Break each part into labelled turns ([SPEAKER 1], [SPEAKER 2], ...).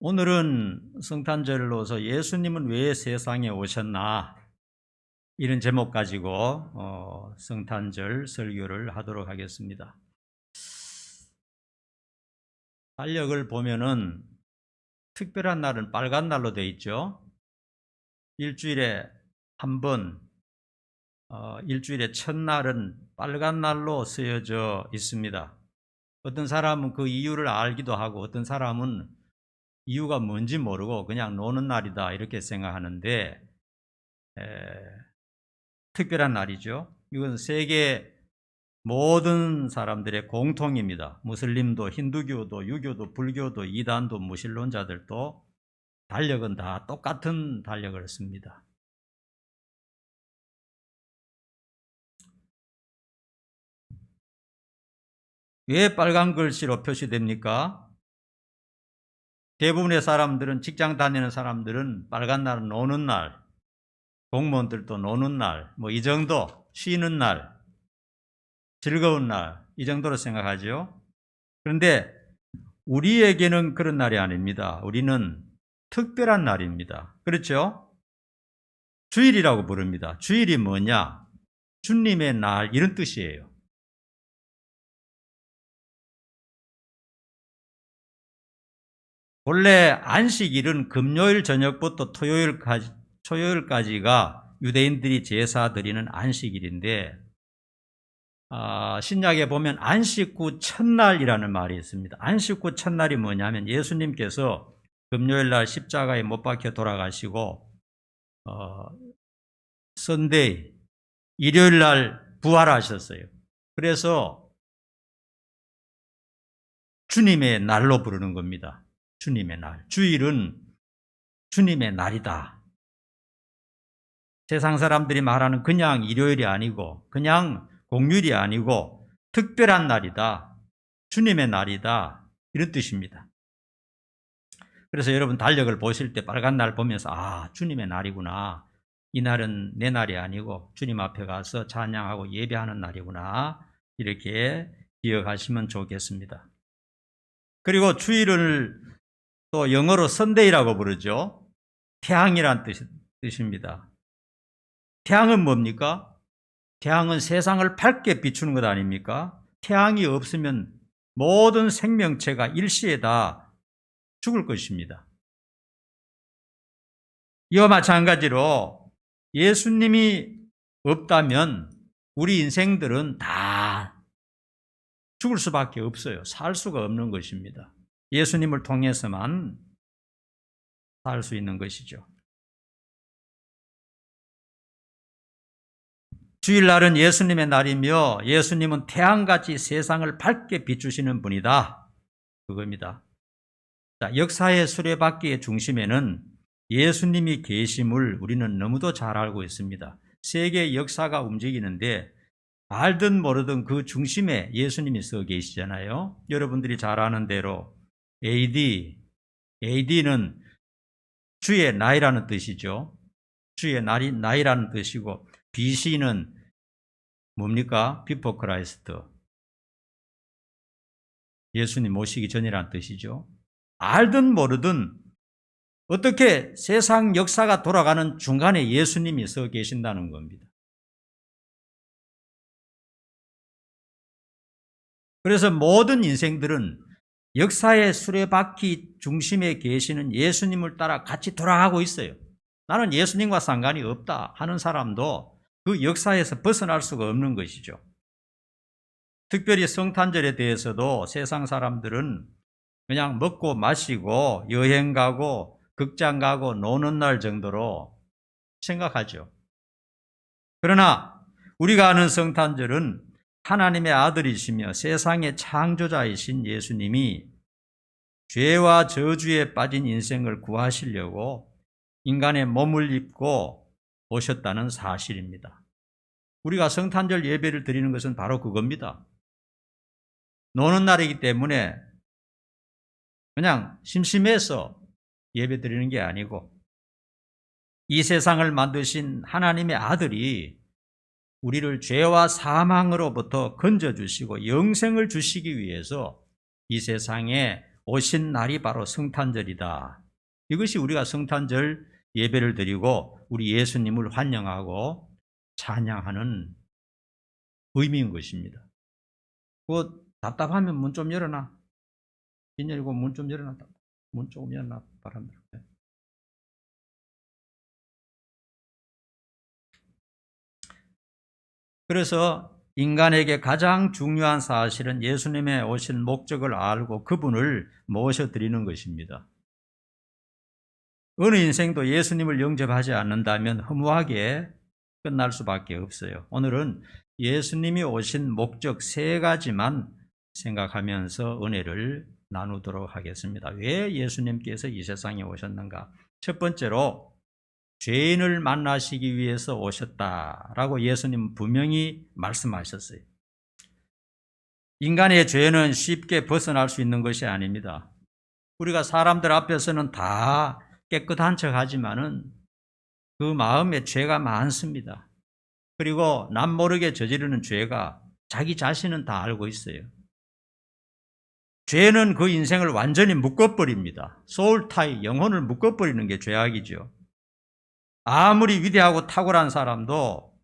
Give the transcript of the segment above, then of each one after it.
[SPEAKER 1] 오늘은 성탄절로서 예수님은 왜 세상에 오셨나 이런 제목 가지고 성탄절 설교를 하도록 하겠습니다. 달력을 보면은 특별한 날은 빨간 날로 되어 있죠. 일주일에 한 번, 일주일의 첫날은 빨간 날로 쓰여져 있습니다. 어떤 사람은 그 이유를 알기도 하고 어떤 사람은 이유가 뭔지 모르고 그냥 노는 날이다 이렇게 생각하는데 특별한 날이죠. 이건 세계 모든 사람들의 공통입니다. 무슬림도, 힌두교도, 유교도, 불교도, 이단도, 무신론자들도 달력은 다 똑같은 달력을 씁니다. 왜 빨간 글씨로 표시됩니까? 대부분의 사람들은, 직장 다니는 사람들은 빨간 날은 노는 날, 공무원들도 노는 날, 뭐 이 정도, 쉬는 날, 즐거운 날, 이 정도로 생각하죠. 그런데 우리에게는 그런 날이 아닙니다. 우리는 특별한 날입니다. 그렇죠? 주일이라고 부릅니다. 주일이 뭐냐? 주님의 날, 이런 뜻이에요. 원래 안식일은 금요일 저녁부터 토요일까지가 유대인들이 제사 드리는 안식일인데, 신약에 보면 안식 후 첫날이라는 말이 있습니다. 안식 후 첫날이 뭐냐면 예수님께서 금요일날 십자가에 못 박혀 돌아가시고 선데이, 일요일날 부활하셨어요. 그래서 주님의 날로 부르는 겁니다. 주님의 날. 주일은 주님의 날이다. 세상 사람들이 말하는 그냥 일요일이 아니고 그냥 공휴일이 아니고 특별한 날이다. 주님의 날이다. 이런 뜻입니다. 그래서 여러분 달력을 보실 때 빨간 날 보면서 주님의 날이구나. 이 날은 내 날이 아니고 주님 앞에 가서 찬양하고 예배하는 날이구나. 이렇게 기억하시면 좋겠습니다. 그리고 주일을 또 영어로 선데이라고 부르죠. 태양이란 뜻입니다. 태양은 뭡니까? 태양은 세상을 밝게 비추는 것 아닙니까? 태양이 없으면 모든 생명체가 일시에 다 죽을 것입니다. 이와 마찬가지로 예수님이 없다면 우리 인생들은 다 죽을 수밖에 없어요. 살 수가 없는 것입니다. 예수님을 통해서만 살 수 있는 것이죠. 주일날은 예수님의 날이며 예수님은 태양같이 세상을 밝게 비추시는 분이다. 그겁니다. 자, 역사의 수레바퀴의 중심에는 예수님이 계심을 우리는 너무도 잘 알고 있습니다. 세계 역사가 움직이는데 알든 모르든 그 중심에 예수님이 서 계시잖아요. 여러분들이 잘 아는 대로 AD는 주의 나이라는 뜻이죠. 주의 나이라는 뜻이고, BC는 뭡니까? 비포 크라이스트. 예수님 오시기 전이라는 뜻이죠. 알든 모르든 어떻게 세상 역사가 돌아가는 중간에 예수님이 서 계신다는 겁니다. 그래서 모든 인생들은 역사의 수레바퀴 중심에 계시는 예수님을 따라 같이 돌아가고 있어요. 나는 예수님과 상관이 없다 하는 사람도 그 역사에서 벗어날 수가 없는 것이죠. 특별히 성탄절에 대해서도 세상 사람들은 그냥 먹고 마시고 여행 가고 극장 가고 노는 날 정도로 생각하죠. 그러나 우리가 아는 성탄절은 하나님의 아들이시며 세상의 창조자이신 예수님이 죄와 저주에 빠진 인생을 구하시려고 인간의 몸을 입고 오셨다는 사실입니다. 우리가 성탄절 예배를 드리는 것은 바로 그겁니다. 노는 날이기 때문에 그냥 심심해서 예배 드리는 게 아니고 이 세상을 만드신 하나님의 아들이 우리를 죄와 사망으로부터 건져주시고 영생을 주시기 위해서 이 세상에 오신 날이 바로 성탄절이다. 이것이 우리가 성탄절 예배를 드리고 우리 예수님을 환영하고 찬양하는 의미인 것입니다. 답답하면 문 좀 열어놔. 빈 열고 문 좀 열어놔. 문 조금 열어놔 바랍니다. 그래서 인간에게 가장 중요한 사실은 예수님의 오신 목적을 알고 그분을 모셔드리는 것입니다. 어느 인생도 예수님을 영접하지 않는다면 허무하게 끝날 수밖에 없어요. 오늘은 예수님이 오신 목적 3가지만 생각하면서 은혜를 나누도록 하겠습니다. 왜 예수님께서 이 세상에 오셨는가? 첫 번째로 죄인을 만나시기 위해서 오셨다라고 예수님 분명히 말씀하셨어요. 인간의 죄는 쉽게 벗어날 수 있는 것이 아닙니다. 우리가 사람들 앞에서는 다 깨끗한 척 하지만은 그 마음에 죄가 많습니다. 그리고 남 모르게 저지르는 죄가 자기 자신은 다 알고 있어요. 죄는 그 인생을 완전히 묶어버립니다. 소울타이, 영혼을 묶어버리는 게 죄악이죠. 아무리 위대하고 탁월한 사람도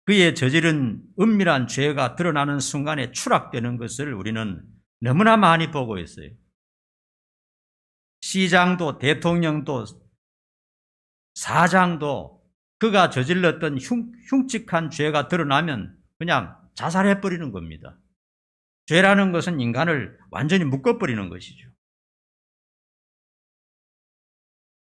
[SPEAKER 1] 그의 저지른 은밀한 죄가 드러나는 순간에 추락되는 것을 우리는 너무나 많이 보고 있어요. 시장도 대통령도 사장도 그가 저질렀던 흉측한 죄가 드러나면 그냥 자살해버리는 겁니다. 죄라는 것은 인간을 완전히 묶어버리는 것이죠.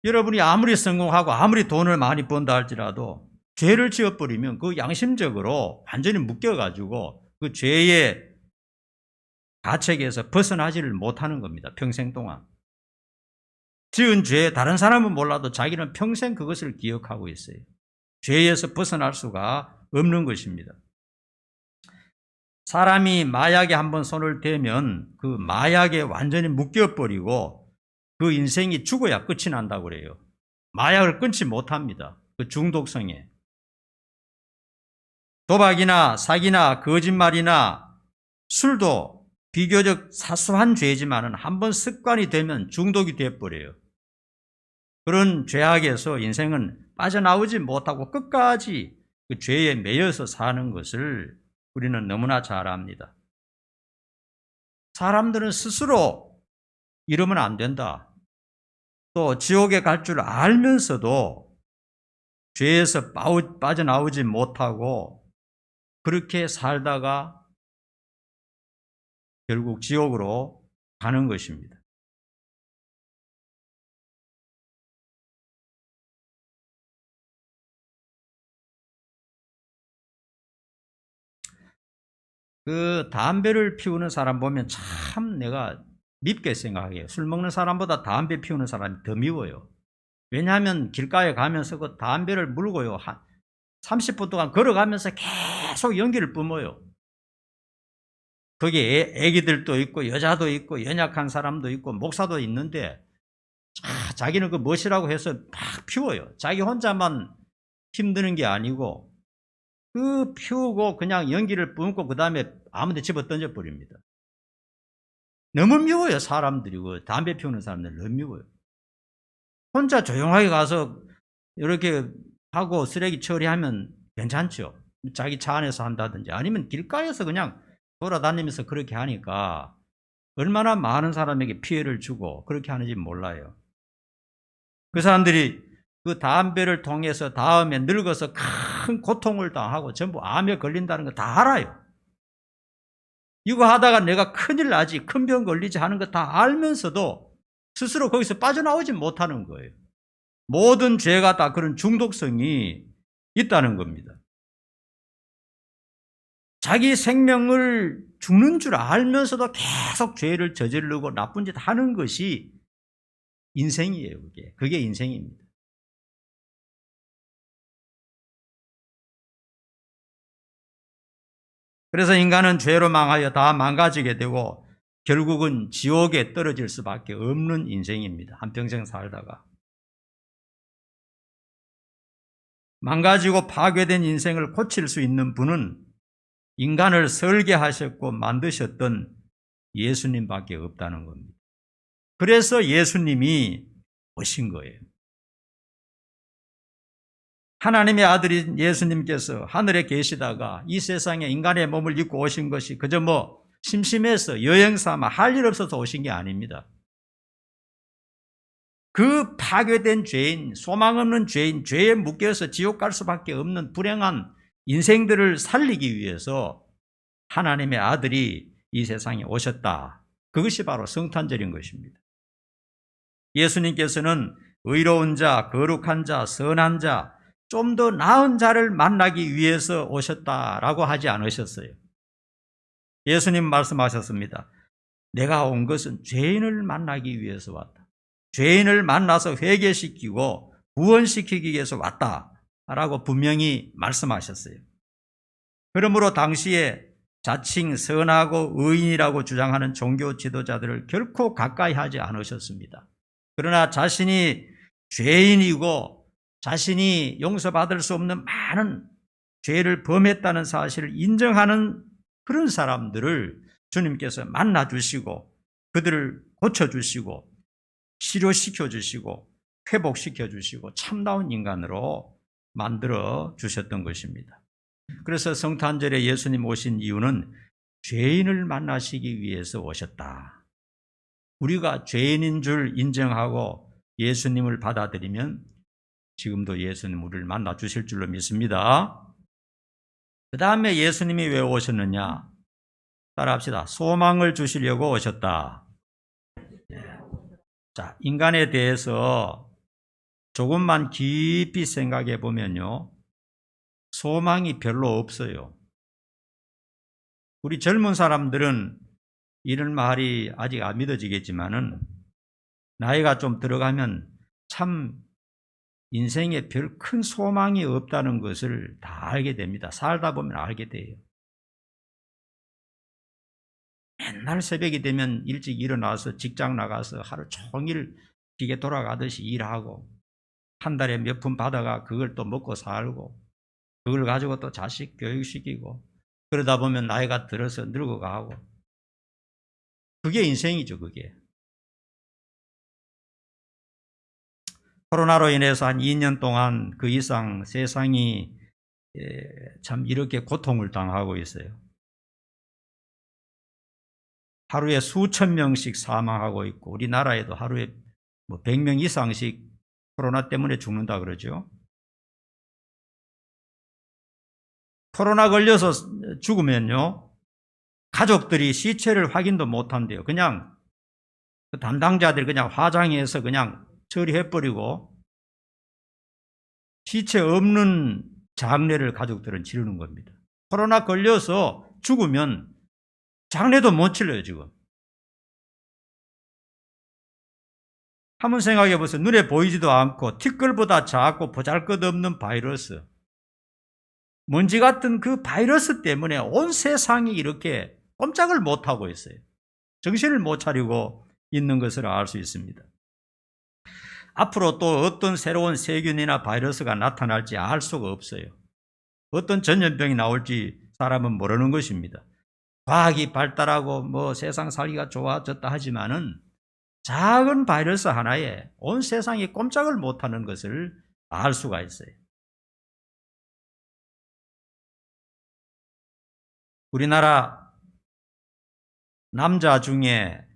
[SPEAKER 1] 여러분이 아무리 성공하고 아무리 돈을 많이 번다 할지라도 죄를 지어버리면 그 양심적으로 완전히 묶여가지고 그 죄의 가책에서 벗어나지를 못하는 겁니다. 평생 동안. 지은 죄 다른 사람은 몰라도 자기는 평생 그것을 기억하고 있어요. 죄에서 벗어날 수가 없는 것입니다. 사람이 마약에 한번 손을 대면 그 마약에 완전히 묶여버리고 그 인생이 죽어야 끝이 난다고 그래요. 마약을 끊지 못합니다. 그 중독성에. 도박이나 사기나 거짓말이나 술도 비교적 사소한 죄지만은 한번 습관이 되면 중독이 되어버려요. 그런 죄악에서 인생은 빠져나오지 못하고 끝까지 그 죄에 매여서 사는 것을 우리는 너무나 잘 압니다. 사람들은 스스로 이러면 안 된다. 또 지옥에 갈 줄 알면서도 죄에서 빠져나오지 못하고 그렇게 살다가 결국 지옥으로 가는 것입니다. 그 담배를 피우는 사람 보면 참 내가 밉게 생각해요. 술 먹는 사람보다 담배 피우는 사람이 더 미워요. 왜냐하면 길가에 가면서 그 담배를 물고요. 한 30분 동안 걸어가면서 계속 연기를 뿜어요. 거기에 애기들도 있고 여자도 있고 연약한 사람도 있고 목사도 있는데 자기는 그 멋이라고 해서 막 피워요. 자기 혼자만 힘드는 게 아니고 그 피우고 그냥 연기를 뿜고 그 다음에 아무 데 집어 던져버립니다. 너무 미워요. 사람들이 담배 피우는 사람들 너무 미워요. 혼자 조용하게 가서 이렇게 하고 쓰레기 처리하면 괜찮죠. 자기 차 안에서 한다든지 아니면 길가에서 그냥 돌아다니면서 그렇게 하니까 얼마나 많은 사람에게 피해를 주고 그렇게 하는지 몰라요. 그 사람들이 그 담배를 통해서 다음에 늙어서 큰 고통을 당하고 전부 암에 걸린다는 거 다 알아요. 이거 하다가 내가 큰일 나지, 큰 병 걸리지 하는 거 다 알면서도 스스로 거기서 빠져나오지 못하는 거예요. 모든 죄가 다 그런 중독성이 있다는 겁니다. 자기 생명을 죽는 줄 알면서도 계속 죄를 저지르고 나쁜 짓 하는 것이 인생이에요. 그게 인생입니다. 그래서 인간은 죄로 망하여 다 망가지게 되고 결국은 지옥에 떨어질 수밖에 없는 인생입니다. 한평생 살다가. 망가지고 파괴된 인생을 고칠 수 있는 분은 인간을 설계하셨고 만드셨던 예수님밖에 없다는 겁니다. 그래서 예수님이 오신 거예요. 하나님의 아들인 예수님께서 하늘에 계시다가 이 세상에 인간의 몸을 입고 오신 것이 그저 심심해서 여행 삼아 할 일 없어서 오신 게 아닙니다. 그 파괴된 죄인, 소망 없는 죄인, 죄에 묶여서 지옥 갈 수밖에 없는 불행한 인생들을 살리기 위해서 하나님의 아들이 이 세상에 오셨다. 그것이 바로 성탄절인 것입니다. 예수님께서는 의로운 자, 거룩한 자, 선한 자, 좀 더 나은 자를 만나기 위해서 오셨다라고 하지 않으셨어요. 예수님 말씀하셨습니다. 내가 온 것은 죄인을 만나기 위해서 왔다. 죄인을 만나서 회개시키고 구원시키기 위해서 왔다라고 분명히 말씀하셨어요. 그러므로 당시에 자칭 선하고 의인이라고 주장하는 종교 지도자들을 결코 가까이 하지 않으셨습니다. 그러나 자신이 죄인이고 자신이 용서받을 수 없는 많은 죄를 범했다는 사실을 인정하는 그런 사람들을 주님께서 만나주시고 그들을 고쳐주시고 치료시켜주시고 회복시켜주시고 참다운 인간으로 만들어 주셨던 것입니다. 그래서 성탄절에 예수님 오신 이유는 죄인을 만나시기 위해서 오셨다. 우리가 죄인인 줄 인정하고 예수님을 받아들이면 지금도 예수님 우리를 만나 주실 줄로 믿습니다. 그 다음에 예수님이 왜 오셨느냐? 따라합시다. 소망을 주시려고 오셨다. 자, 인간에 대해서 조금만 깊이 생각해 보면요, 소망이 별로 없어요. 우리 젊은 사람들은 이런 말이 아직 안 믿어지겠지만은 나이가 좀 들어가면 참 인생에 별 큰 소망이 없다는 것을 다 알게 됩니다. 살다 보면 알게 돼요. 맨날 새벽이 되면 일찍 일어나서 직장 나가서 하루 종일 기계 돌아가듯이 일하고 한 달에 몇 푼 받아가 그걸 또 먹고 살고 그걸 가지고 또 자식 교육시키고 그러다 보면 나이가 들어서 늙어가고 그게 인생이죠. 그게. 코로나로 인해서 한 2년 동안 그 이상 세상이 참 이렇게 고통을 당하고 있어요. 하루에 수천 명씩 사망하고 있고 우리나라에도 하루에 100명 이상씩 코로나 때문에 죽는다 그러죠. 코로나 걸려서 죽으면요, 가족들이 시체를 확인도 못한대요. 그냥 그 담당자들이 그냥 화장해서 그냥 처리해버리고 시체 없는 장례를 가족들은 치르는 겁니다. 코로나 걸려서 죽으면 장례도 못 치러요, 지금. 한번 생각해 보세요. 눈에 보이지도 않고 티끌보다 작고 보잘것없는 바이러스. 먼지 같은 그 바이러스 때문에 온 세상이 이렇게 꼼짝을 못하고 있어요. 정신을 못 차리고 있는 것을 알 수 있습니다. 앞으로 또 어떤 새로운 세균이나 바이러스가 나타날지 알 수가 없어요. 어떤 전염병이 나올지 사람은 모르는 것입니다. 과학이 발달하고 세상 살기가 좋아졌다 하지만은 작은 바이러스 하나에 온 세상이 꼼짝을 못하는 것을 알 수가 있어요. 우리나라 남자 10명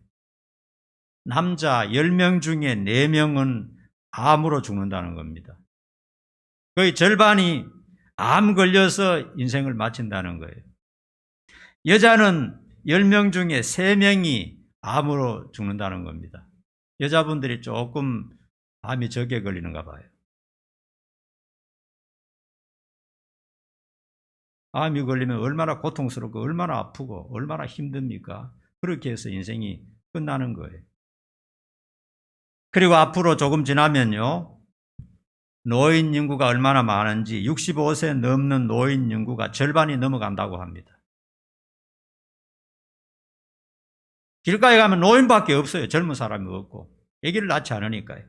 [SPEAKER 1] 중에 4명은 암으로 죽는다는 겁니다. 거의 절반이 암 걸려서 인생을 마친다는 거예요. 여자는 10명 중에 3명이 암으로 죽는다는 겁니다. 여자분들이 조금 암이 적게 걸리는가 봐요. 암이 걸리면 얼마나 고통스럽고 얼마나 아프고 얼마나 힘듭니까? 그렇게 해서 인생이 끝나는 거예요. 그리고 앞으로 조금 지나면요, 노인 인구가 얼마나 많은지 65세 넘는 노인 인구가 절반이 넘어간다고 합니다. 길가에 가면 노인밖에 없어요. 젊은 사람이 없고. 아기를 낳지 않으니까요.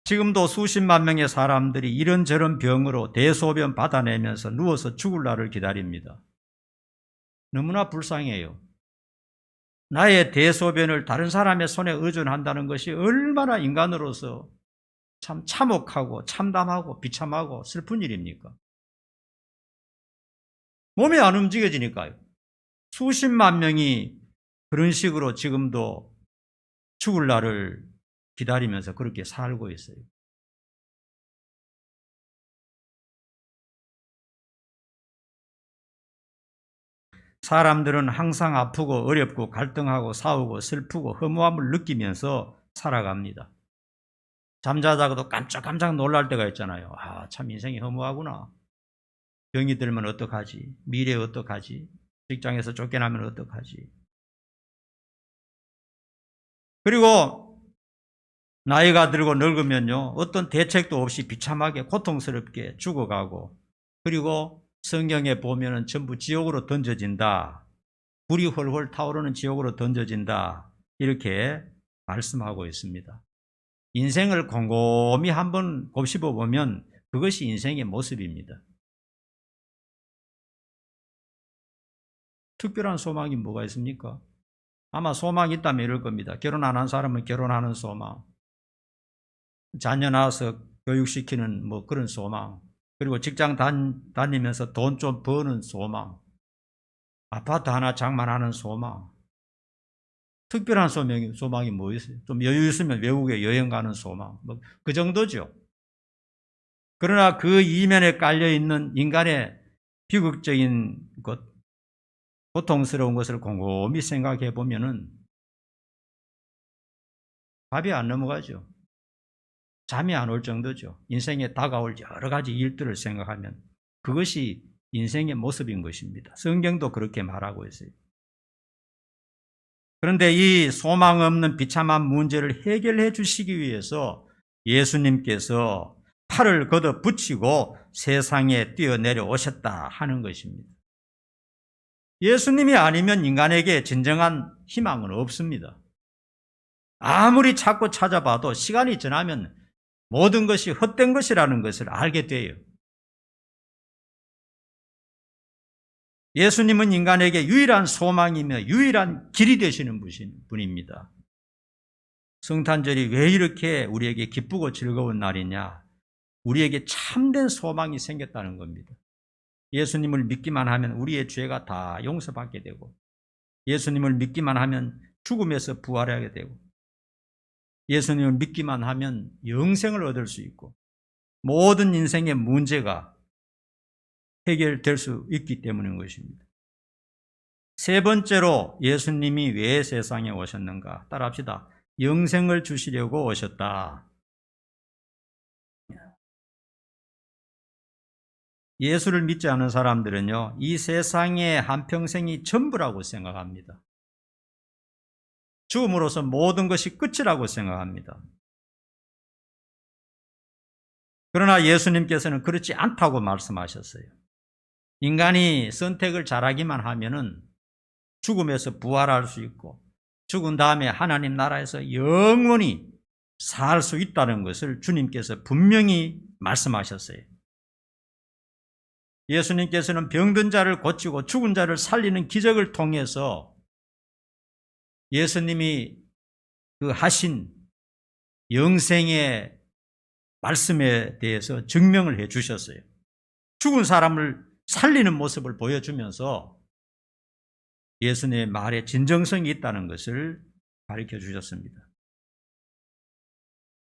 [SPEAKER 1] 지금도 수십만 명의 사람들이 이런저런 병으로 대소변 받아내면서 누워서 죽을 날을 기다립니다. 너무나 불쌍해요. 나의 대소변을 다른 사람의 손에 의존한다는 것이 얼마나 인간으로서 참 참혹하고 참담하고 비참하고 슬픈 일입니까? 몸이 안 움직여지니까요. 수십만 명이 그런 식으로 지금도 죽을 날을 기다리면서 그렇게 살고 있어요. 사람들은 항상 아프고 어렵고 갈등하고 싸우고 슬프고 허무함을 느끼면서 살아갑니다. 잠자다가도 깜짝깜짝 놀랄 때가 있잖아요. 아, 참 인생이 허무하구나. 병이 들면 어떡하지? 미래 어떡하지? 직장에서 쫓겨나면 어떡하지? 그리고 나이가 들고 늙으면요, 어떤 대책도 없이 비참하게 고통스럽게 죽어가고, 그리고 성경에 보면은 전부 지옥으로 던져진다. 불이 훨훨 타오르는 지옥으로 던져진다. 이렇게 말씀하고 있습니다. 인생을 곰곰이 한번 곱씹어 보면 그것이 인생의 모습입니다. 특별한 소망이 뭐가 있습니까? 아마 소망이 있다면 이럴 겁니다. 결혼 안 한 사람은 결혼하는 소망, 자녀 낳아서 교육시키는 뭐 그런 소망, 그리고 직장 다니면서 돈 좀 버는 소망, 아파트 하나 장만하는 소망. 특별한 소망이 뭐 있어요? 좀 여유 있으면 외국에 여행 가는 소망, 뭐 그 정도죠. 그러나 그 이면에 깔려 있는 인간의 비극적인 것, 고통스러운 것을 곰곰이 생각해 보면은 밥이 안 넘어가죠. 잠이 안 올 정도죠. 인생에 다가올 여러 가지 일들을 생각하면 그것이 인생의 모습인 것입니다. 성경도 그렇게 말하고 있어요. 그런데 이 소망 없는 비참한 문제를 해결해 주시기 위해서 예수님께서 팔을 걷어 붙이고 세상에 뛰어내려 오셨다 하는 것입니다. 예수님이 아니면 인간에게 진정한 희망은 없습니다. 아무리 찾고 찾아봐도 시간이 지나면 모든 것이 헛된 것이라는 것을 알게 돼요. 예수님은 인간에게 유일한 소망이며 유일한 길이 되시는 분입니다. 성탄절이 왜 이렇게 우리에게 기쁘고 즐거운 날이냐? 우리에게 참된 소망이 생겼다는 겁니다. 예수님을 믿기만 하면 우리의 죄가 다 용서받게 되고, 예수님을 믿기만 하면 죽음에서 부활하게 되고, 예수님을 믿기만 하면 영생을 얻을 수 있고, 모든 인생의 문제가 해결될 수 있기 때문인 것입니다. 세 번째로 예수님이 왜 세상에 오셨는가? 따라합시다. 영생을 주시려고 오셨다. 예수를 믿지 않은 사람들은요, 이 세상의 한평생이 전부라고 생각합니다. 죽음으로써 모든 것이 끝이라고 생각합니다. 그러나 예수님께서는 그렇지 않다고 말씀하셨어요. 인간이 선택을 잘하기만 하면은 죽음에서 부활할 수 있고, 죽은 다음에 하나님 나라에서 영원히 살 수 있다는 것을 주님께서 분명히 말씀하셨어요. 예수님께서는 병든 자를 고치고 죽은 자를 살리는 기적을 통해서 예수님이 그 하신 영생의 말씀에 대해서 증명을 해 주셨어요. 죽은 사람을 살리는 모습을 보여주면서 예수님의 말에 진정성이 있다는 것을 가르쳐 주셨습니다.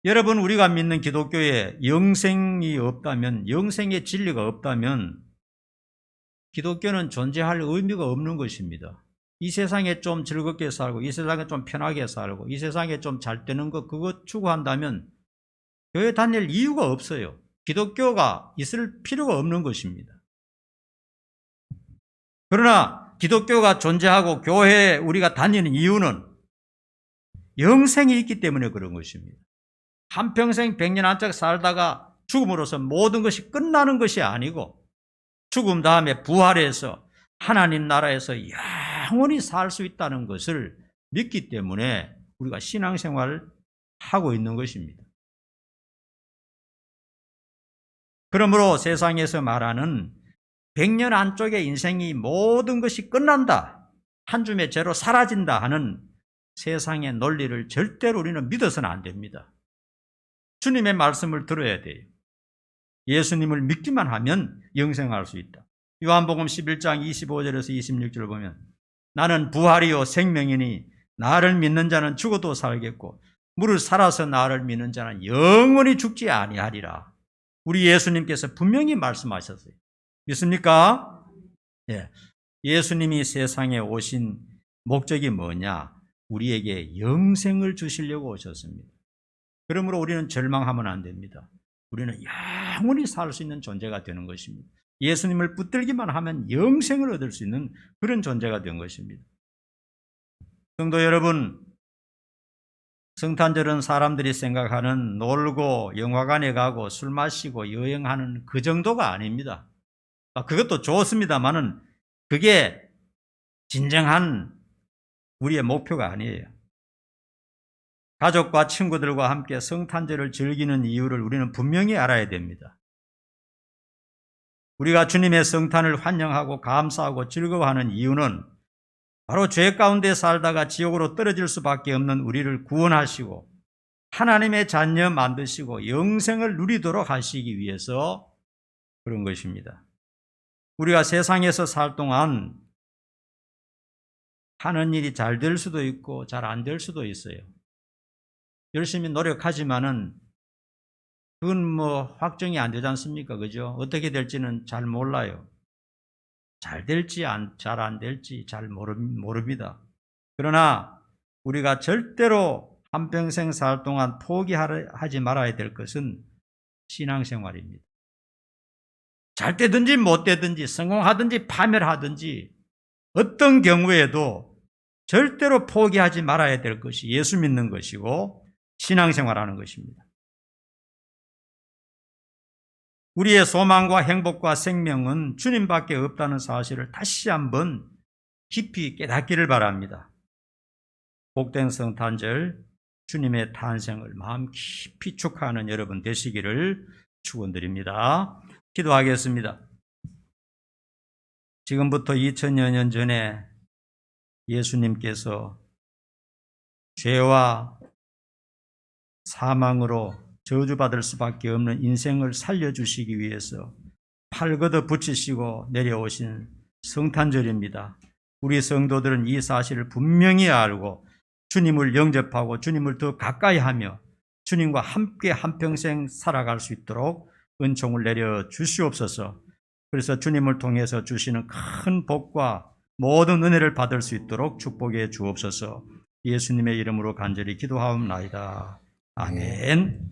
[SPEAKER 1] 여러분, 우리가 믿는 기독교에 영생이 없다면, 영생의 진리가 없다면 기독교는 존재할 의미가 없는 것입니다. 이 세상에 좀 즐겁게 살고, 이 세상에 좀 편하게 살고, 이 세상에 좀 잘 되는 것, 그거 추구한다면 교회 다닐 이유가 없어요. 기독교가 있을 필요가 없는 것입니다. 그러나 기독교가 존재하고 교회에 우리가 다니는 이유는 영생이 있기 때문에 그런 것입니다. 한평생 백년한짝 살다가 죽음으로써 모든 것이 끝나는 것이 아니고, 죽음 다음에 부활해서 하나님 나라에서 영원히 살 수 있다는 것을 믿기 때문에 우리가 신앙생활을 하고 있는 것입니다. 그러므로 세상에서 말하는 100년 안쪽에 인생이 모든 것이 끝난다, 한 줌의 죄로 사라진다 하는 세상의 논리를 절대로 우리는 믿어서는 안 됩니다. 주님의 말씀을 들어야 돼요. 예수님을 믿기만 하면 영생할 수 있다. 요한복음 11장 25절에서 26절을 보면 나는 부활이요 생명이니 나를 믿는 자는 죽어도 살겠고 무릇 살아서 나를 믿는 자는 영원히 죽지 아니하리라. 우리 예수님께서 분명히 말씀하셨어요. 믿습니까? 예. 예수님이 세상에 오신 목적이 뭐냐? 우리에게 영생을 주시려고 오셨습니다. 그러므로 우리는 절망하면 안 됩니다. 우리는 영원히 살 수 있는 존재가 되는 것입니다. 예수님을 붙들기만 하면 영생을 얻을 수 있는 그런 존재가 된 것입니다. 성도 여러분, 성탄절은 사람들이 생각하는 놀고 영화관에 가고 술 마시고 여행하는 그 정도가 아닙니다. 그것도 좋습니다만은 그게 진정한 우리의 목표가 아니에요. 가족과 친구들과 함께 성탄절을 즐기는 이유를 우리는 분명히 알아야 됩니다. 우리가 주님의 성탄을 환영하고 감사하고 즐거워하는 이유는 바로 죄 가운데 살다가 지옥으로 떨어질 수밖에 없는 우리를 구원하시고 하나님의 자녀 만드시고 영생을 누리도록 하시기 위해서 그런 것입니다. 우리가 세상에서 살 동안 하는 일이 잘 될 수도 있고 잘 안 될 수도 있어요. 열심히 노력하지만은 그건 확정이 안 되지 않습니까? 그죠? 어떻게 될지는 잘 몰라요. 잘 될지 잘 안 될지 잘 모릅니다. 그러나 우리가 절대로 한평생 살 동안 포기하지 말아야 될 것은 신앙생활입니다. 잘 되든지 못 되든지 성공하든지 파멸하든지 어떤 경우에도 절대로 포기하지 말아야 될 것이 예수 믿는 것이고 신앙생활하는 것입니다. 우리의 소망과 행복과 생명은 주님밖에 없다는 사실을 다시 한번 깊이 깨닫기를 바랍니다. 복된 성탄절 주님의 탄생을 마음 깊이 축하하는 여러분 되시기를 축원드립니다. 기도하겠습니다. 지금부터 2000여 년 전에 예수님께서 죄와 사망으로 저주받을 수밖에 없는 인생을 살려주시기 위해서 팔 걷어 붙이시고 내려오신 성탄절입니다. 우리 성도들은 이 사실을 분명히 알고 주님을 영접하고 주님을 더 가까이 하며 주님과 함께 한평생 살아갈 수 있도록 은총을 내려 주시옵소서. 그래서 주님을 통해서 주시는 큰 복과 모든 은혜를 받을 수 있도록 축복해 주옵소서. 예수님의 이름으로 간절히 기도하옵나이다. 아멘.